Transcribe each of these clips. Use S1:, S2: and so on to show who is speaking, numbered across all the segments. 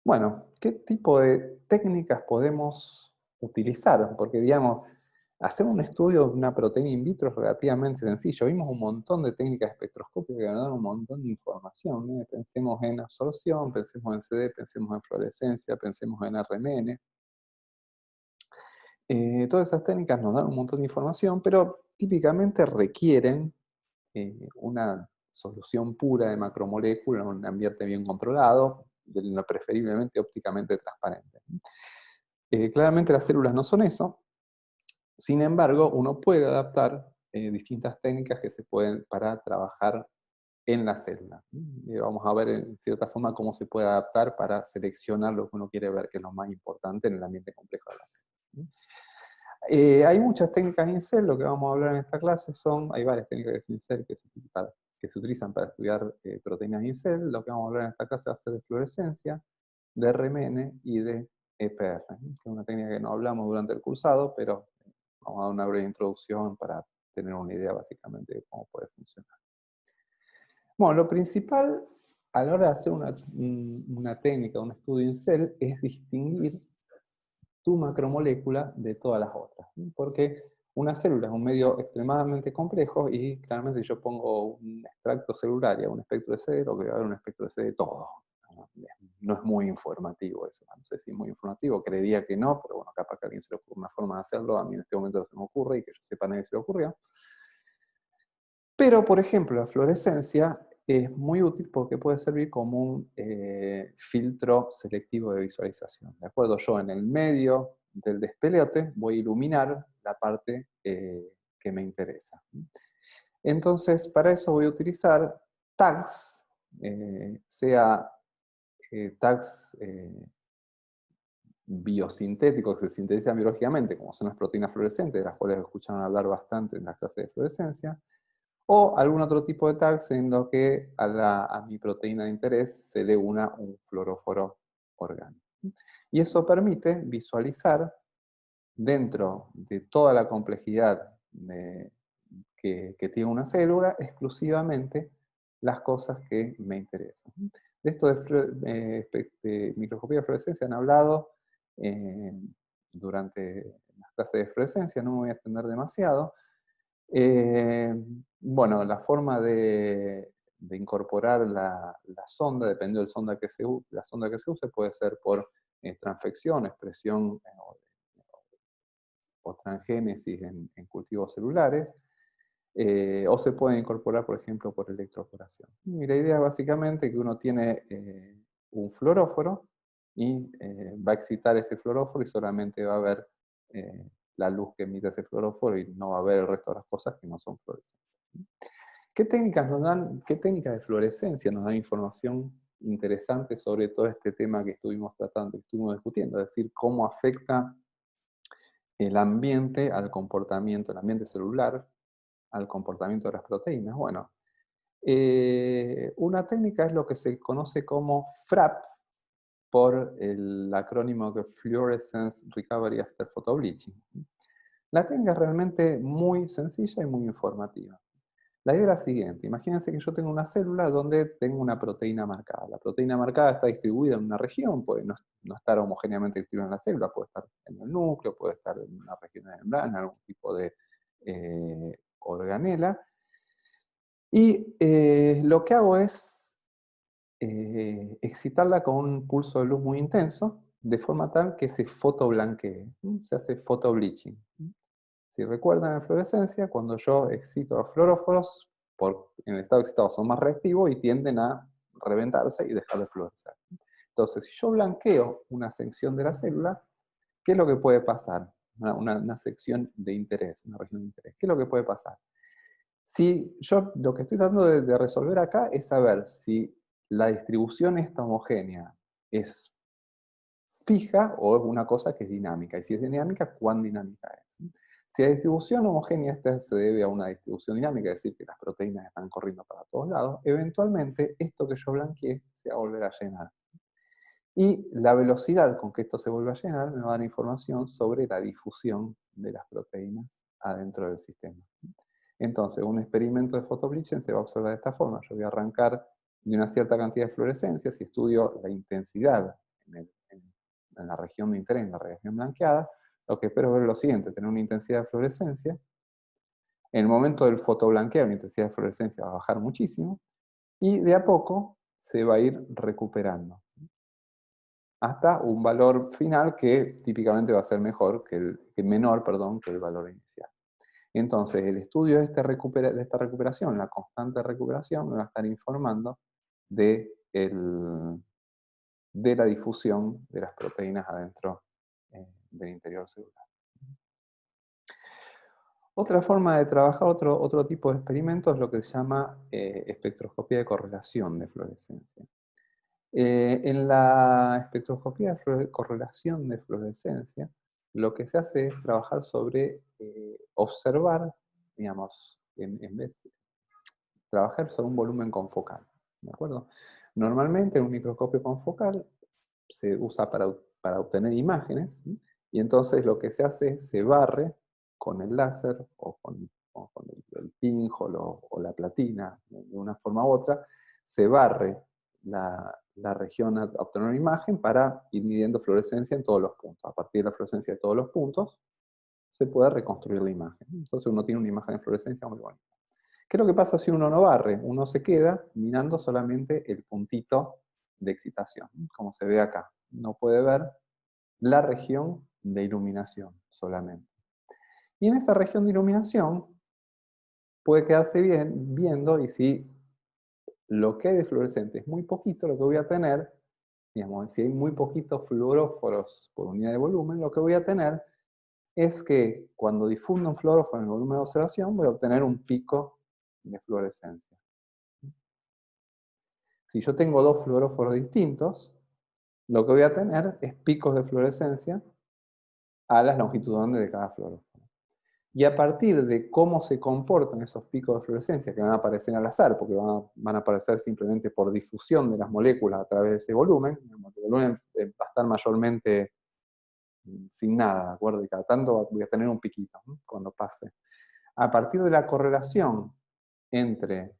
S1: Bueno, ¿qué tipo de técnicas podemos utilizar? Porque, digamos, hacer un estudio de una proteína in vitro es relativamente sencillo. Vimos un montón de técnicas espectroscópicas que nos dan un montón de información, ¿eh? Pensemos en absorción, pensemos en CD, pensemos en fluorescencia, pensemos en RMN. Todas esas técnicas nos dan un montón de información, pero típicamente requieren una solución pura de macromolécula en un ambiente bien controlado, preferiblemente ópticamente transparente. Claramente las células no son eso, sin embargo, uno puede adaptar distintas técnicas que se pueden para trabajar en la célula. Vamos a ver en cierta forma cómo se puede adaptar para seleccionar lo que uno quiere ver, que es lo más importante en el ambiente complejo de la célula. Hay muchas técnicas INCEL, lo que vamos a hablar en esta clase hay varias técnicas de INCEL que se utilizan para estudiar proteínas INCEL. Lo que vamos a hablar en esta clase va a ser de fluorescencia, de RMN y de EPR, que es una técnica que no hablamos durante el cursado, pero vamos a dar una breve introducción para tener una idea básicamente de cómo puede funcionar. Bueno, lo principal a la hora de hacer una técnica, un estudio INCEL, es distinguir tu macromolécula de todas las otras. Porque una célula es un medio extremadamente complejo y claramente si yo pongo un extracto celular y un espectro de CD, lo que va a haber un espectro de CD de todo. No es muy informativo eso. No sé si es muy informativo, creería que no, pero bueno, capaz que a alguien se le ocurre una forma de hacerlo, a mí en este momento no se me ocurre y que yo sepa a nadie se le ocurrió. Pero, por ejemplo, la fluorescencia es muy útil porque puede servir como un filtro selectivo de visualización. ¿De acuerdo? Yo en el medio del despelote voy a iluminar la parte que me interesa. Entonces, para eso voy a utilizar tags, sea tags biosintéticos que se sintetizan biológicamente, como son las proteínas fluorescentes, de las cuales escucharon hablar bastante en las clases de fluorescencia, o algún otro tipo de tags en lo que a mi proteína de interés se le una un fluoróforo orgánico. Y eso permite visualizar dentro de toda la complejidad que tiene una célula, exclusivamente las cosas que me interesan. De esto de microscopía de fluorescencia han hablado eh, durante las clases de fluorescencia, no me voy a extender demasiado. Eh, bueno, la forma de incorporar la sonda, dependiendo de la sonda que se use, puede ser por transfección, expresión o transgénesis en cultivos celulares, o se puede incorporar, por ejemplo, por electroporación. Y la idea es básicamente que uno tiene un fluoróforo y va a excitar ese fluoróforo y solamente va a ver la luz que emite ese fluoróforo y no va a ver el resto de las cosas que no son fluorescentes. ¿Qué técnicas qué técnicas de fluorescencia nos dan información interesante sobre todo este tema que estuvimos tratando, que estuvimos discutiendo? Es decir, cómo afecta el ambiente al comportamiento, el ambiente celular, al comportamiento de las proteínas. Bueno, una técnica es lo que se conoce como FRAP, por el acrónimo que Fluorescence Recovery After Photobleaching. La técnica es realmente muy sencilla y muy informativa. La idea es la siguiente: imagínense que yo tengo una célula donde tengo una proteína marcada. La proteína marcada está distribuida en una región, puede no estar homogéneamente distribuida en la célula, puede estar en el núcleo, puede estar en una región de membrana, algún tipo de organela. Y lo que hago es excitarla con un pulso de luz muy intenso, de forma tal que se fotoblanquee, se hace photobleaching. Si recuerdan en fluorescencia, cuando yo excito a fluoróforos, en el estado excitado son más reactivos y tienden a reventarse y dejar de fluorescer. Entonces, si yo blanqueo una sección de la célula, ¿qué es lo que puede pasar? Una sección de interés, una región de interés. ¿Qué es lo que puede pasar? Si yo lo que estoy tratando de resolver acá es saber si la distribución esta homogénea es fija o es una cosa que es dinámica. Y si es dinámica, ¿cuán dinámica es? Si la distribución homogénea esta se debe a una distribución dinámica, es decir, que las proteínas están corriendo para todos lados, eventualmente esto que yo blanqueé se va a volver a llenar. Y la velocidad con que esto se vuelve a llenar me va a dar información sobre la difusión de las proteínas adentro del sistema. Entonces, un experimento de photobleaching se va a observar de esta forma. Yo voy a arrancar de una cierta cantidad de fluorescencia. Si estudio la intensidad en la región de interés, en la región blanqueada, lo que espero ver es lo siguiente: tener una intensidad de fluorescencia. En el momento del fotoblanqueo, la intensidad de fluorescencia va a bajar muchísimo, y de a poco se va a ir recuperando, hasta un valor final que típicamente va a ser menor que el valor inicial. Entonces, el estudio de esta recuperación, la constante recuperación, me va a estar informando de, de la difusión de las proteínas adentro del interior celular. Otra forma de trabajar, otro tipo de experimento, es lo que se llama espectroscopía de correlación de fluorescencia. En la espectroscopía de correlación de fluorescencia, lo que se hace es trabajar sobre observar, digamos, en vez de trabajar sobre un volumen confocal, ¿de acuerdo? Normalmente un microscopio confocal se usa para obtener imágenes, ¿sí? Y entonces lo que se hace es se barre con el láser o con el pinhole o la platina, de una forma u otra, se barre la región a obtener una imagen para ir midiendo fluorescencia en todos los puntos. A partir de la fluorescencia de todos los puntos, se puede reconstruir la imagen. Entonces uno tiene una imagen de fluorescencia muy bonita. ¿Qué es lo que pasa si uno no barre? Uno se queda mirando solamente el puntito de excitación, como se ve acá. No puede ver la región de iluminación solamente. Y en esa región de iluminación puede quedarse viendo, y si lo que hay de fluorescente es muy poquito, lo que voy a tener, digamos, si hay muy poquitos fluoróforos por unidad de volumen, lo que voy a tener es que cuando difundo un fluoróforo en el volumen de observación, voy a obtener un pico de fluorescencia. Si yo tengo dos fluoróforos distintos, lo que voy a tener es picos de fluorescencia a las longitudinales de cada fluoróforo. Y a partir de cómo se comportan esos picos de fluorescencia, que van a aparecer al azar, porque van a aparecer simplemente por difusión de las moléculas a través de ese volumen, digamos, el volumen va a estar mayormente sin nada, ¿de acuerdo? Y cada tanto voy a tener un piquito, ¿no?, cuando pase. A partir de la correlación entre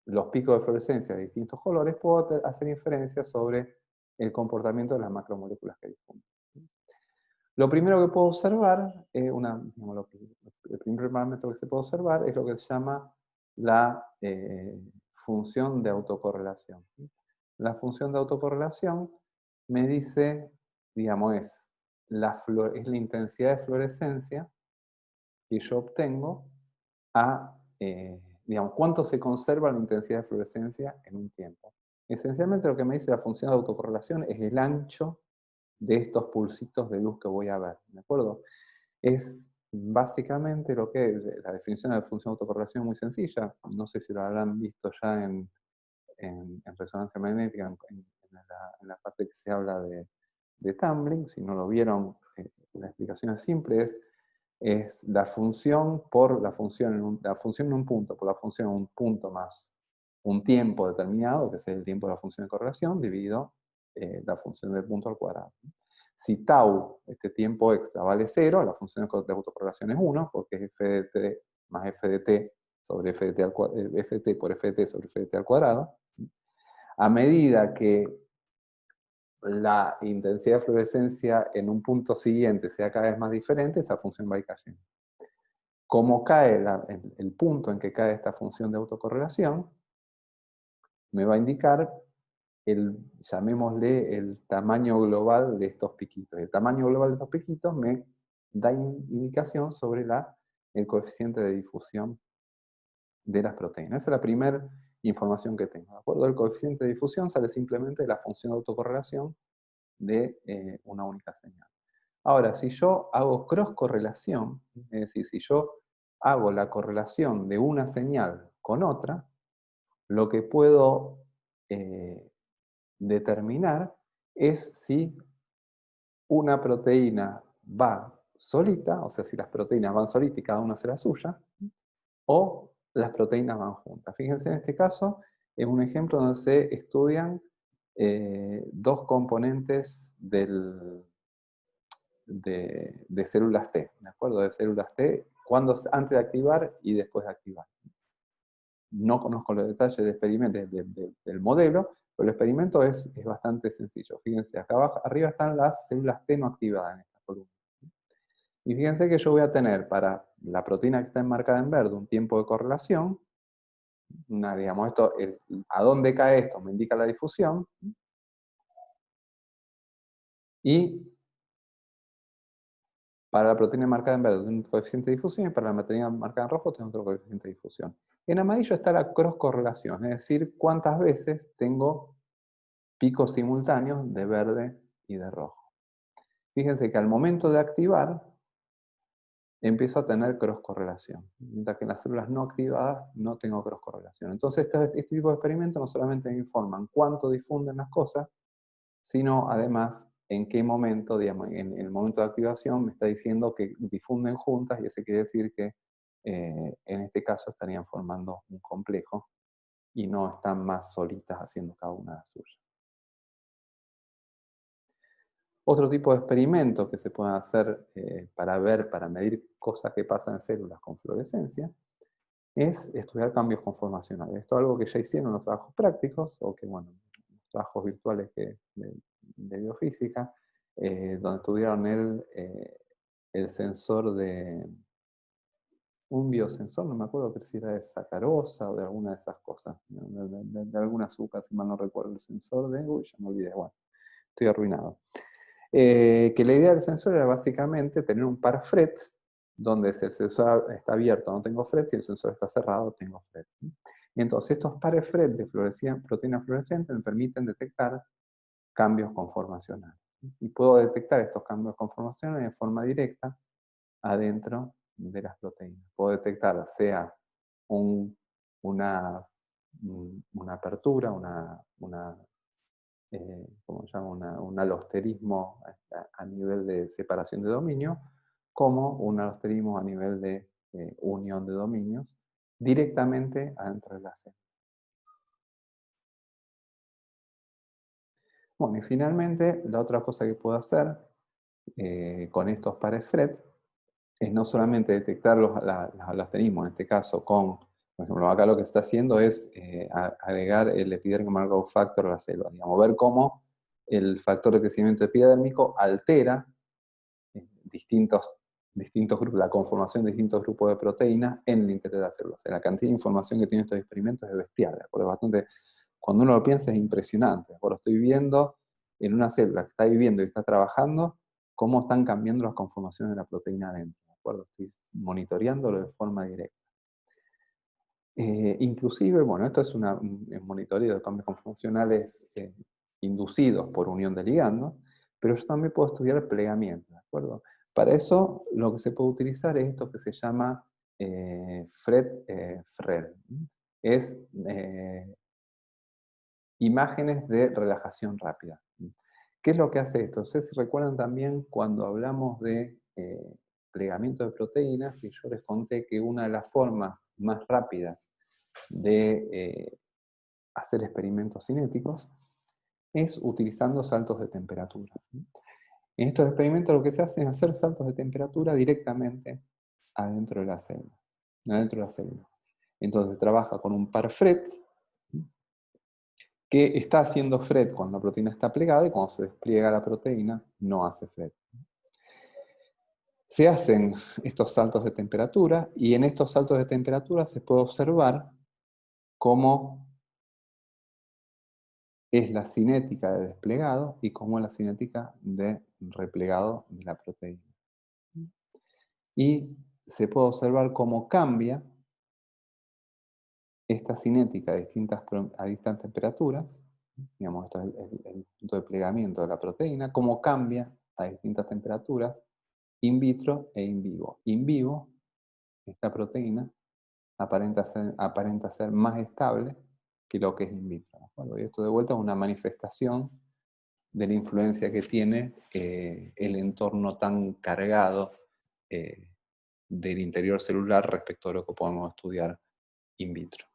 S1: los picos de fluorescencia de distintos colores, puedo hacer inferencias sobre el comportamiento de las macromoléculas que difunden. Lo primero que puedo observar, el primer parámetro que se puede observar es lo que se llama la función de autocorrelación. La función de autocorrelación me dice, digamos, es la intensidad de fluorescencia que yo obtengo digamos, cuánto se conserva la intensidad de fluorescencia en un tiempo. Esencialmente lo que me dice la función de autocorrelación es el ancho de estos pulsitos de luz que voy a ver, ¿de acuerdo? Es básicamente lo que es la definición de la función de autocorrelación, muy sencilla. No sé si lo habrán visto ya en resonancia magnética, en la parte que se habla de tumbling. Si no lo vieron, la explicación es simple, es la función por la función en un punto, por la función en un punto más un tiempo determinado, que es el tiempo de la función de correlación, dividido la función del punto al cuadrado. Si tau, este tiempo extra, vale 0, la función de autocorrelación es 1, porque es f de t más f de t sobre f de t, ft por f de t sobre f de t al cuadrado. A medida que la intensidad de fluorescencia en un punto siguiente sea cada vez más diferente, esta función va a ir cayendo. Como cae el punto en que cae esta función de autocorrelación, me va a indicar llamémosle el tamaño global de estos piquitos. El tamaño global de estos piquitos me da indicación sobre el coeficiente de difusión de las proteínas. Esa es la primera información que tengo. ¿De acuerdo? El coeficiente de difusión sale simplemente de la función de autocorrelación de una única señal. Ahora, si yo hago cross-correlación, es decir, si yo hago la correlación de una señal con otra, lo que puedo determinar es si una proteína va solita, o sea, si las proteínas van solitas y cada una hace la suya, o las proteínas van juntas. Fíjense, en este caso es un ejemplo donde se estudian dos componentes de células T, ¿de acuerdo? De células T, antes de activar y después de activar. No conozco los detalles del experimento, del modelo, Pero el experimento es bastante sencillo. Fíjense, acá abajo, arriba están las células T no activadas en esta columna. Y fíjense que yo voy a tener para la proteína que está enmarcada en verde un tiempo de correlación. Digamos, a dónde cae esto me indica la difusión. Y para la proteína marcada en verde tengo un coeficiente de difusión y para la proteína marcada en rojo tengo otro coeficiente de difusión. En amarillo está la cross correlación, es decir, cuántas veces tengo picos simultáneos de verde y de rojo. Fíjense que al momento de activar empiezo a tener cross correlación, mientras que en las células no activadas no tengo cross correlación. Entonces este tipo de experimentos no solamente me informan cuánto difunden las cosas, sino además en qué momento, digamos, en el momento de activación me está diciendo que difunden juntas, y eso quiere decir que en este caso estarían formando un complejo y no están más solitas haciendo cada una la suya. Otro tipo de experimentos que se pueden hacer para medir cosas que pasan en células con fluorescencia, es estudiar cambios conformacionales. Esto es algo que ya hicieron en los trabajos prácticos, o que, bueno, los trabajos virtuales de biofísica, donde estudiaron el sensor un biosensor, no me acuerdo si era de sacarosa o de alguna de esas cosas, de algún azúcar, si mal no recuerdo, el sensor uy, ya me olvidé, bueno, estoy arruinado. Que la idea del sensor era básicamente tener un par FRET, donde si el sensor está abierto no tengo FRET, si el sensor está cerrado tengo FRET. Y entonces estos pares FRET de proteínas fluorescentes me permiten detectar cambios conformacionales. Y puedo detectar estos cambios conformacionales de forma directa adentro de las proteínas. Puedo detectar sea una apertura, ¿cómo se llama? Un alosterismo a nivel de separación de dominio, como un alosterismo a nivel de unión de dominios, directamente adentro de la célula. Bueno, y finalmente, la otra cosa que puedo hacer con estos pares FRET es no solamente detectar los alosterismos, en este caso con, por ejemplo, acá lo que se está haciendo es agregar el epidermal growth factor a la célula, digamos, ver cómo el factor de crecimiento epidérmico altera distintos grupos, la conformación de distintos grupos de proteínas en el interior de la célula. O sea, la cantidad de información que tienen estos experimentos es bestial, ¿de acuerdo? Bastante, cuando uno lo piensa es impresionante, ¿de acuerdo? Estoy viendo en una célula que está viviendo y está trabajando cómo están cambiando las conformaciones de la proteína adentro, ¿de acuerdo? Estoy monitoreándolo de forma directa. Inclusive, bueno, esto es un monitoreo de cambios conformacionales inducidos por unión de ligandos, pero yo también puedo estudiar plegamiento, ¿de acuerdo? Para eso lo que se puede utilizar es esto que se llama FRED. Es imágenes de relajación rápida. ¿Qué es lo que hace esto? Ustedes se recuerdan también cuando hablamos de plegamiento de proteínas, y yo les conté que una de las formas más rápidas de hacer experimentos cinéticos es utilizando saltos de temperatura. En estos experimentos lo que se hace es hacer saltos de temperatura directamente adentro de la célula. Entonces se trabaja con un par FRET que está haciendo FRET cuando la proteína está plegada, y cuando se despliega la proteína no hace FRET. Se hacen estos saltos de temperatura, y en estos saltos de temperatura se puede observar cómo es la cinética de desplegado y cómo es la cinética de replegado de la proteína. Y se puede observar cómo cambia esta cinética a distintas temperaturas, digamos, esto es el punto de plegamiento de la proteína, cómo cambia a distintas temperaturas in vitro e in vivo. In vivo, esta proteína aparenta ser más estable que lo que es in vitro, ¿de acuerdo? Y esto de vuelta es una manifestación de la influencia que tiene el entorno tan cargado del interior celular respecto a lo que podemos estudiar in vitro.